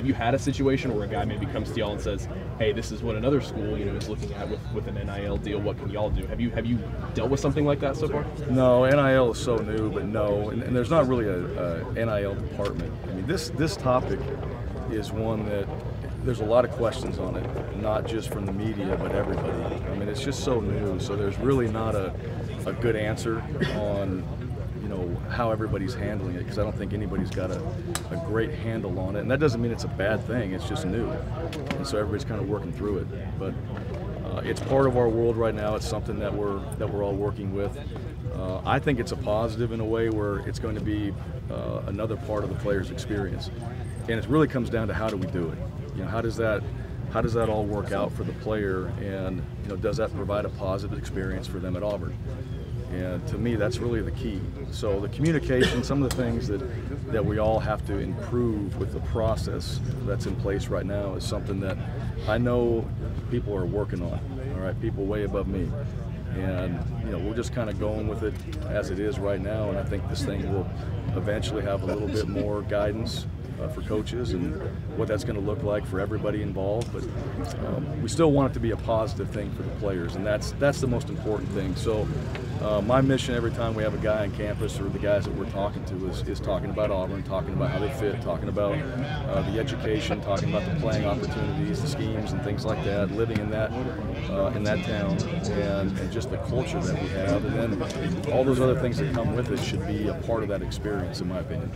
Have you had a situation where a guy maybe comes to y'all and says, "Hey, this is what another school, is looking at with an NIL deal. What can y'all do?" Have you dealt with something like that so far? No, NIL is so new, but no, and there's not really a NIL department. I mean, this topic is one that there's a lot of questions on it, not just from the media, but everybody. I mean, it's just so new, so there's really not a good answer on how everybody's handling it, because I don't think anybody's got a great handle on it, and that doesn't mean it's a bad thing. It's just new, and so everybody's kind of working through it. But it's part of our world right now. It's something that we're all working with. I think it's a positive in a way where it's going to be another part of the player's experience, and it really comes down to how do we do it. How does that all work out for the player, and does that provide a positive experience for them at Auburn? And to me, that's really the key. So the communication, some of the things that we all have to improve with the process that's in place right now is something that I know people are working on, all right, people way above me. And we're just kind of going with it as it is right now, and I think this thing will eventually have a little bit more guidance for coaches and what that's going to look like for everybody involved. But we still want it to be a positive thing for the players, and that's the most important thing. So my mission every time we have a guy on campus, or the guys that we're talking to, is talking about Auburn, talking about how they fit, talking about the education, talking about the playing opportunities, the schemes and things like that, living in that town, and just the culture that we have, and then all those other things that come with it should be a part of that experience, in my opinion.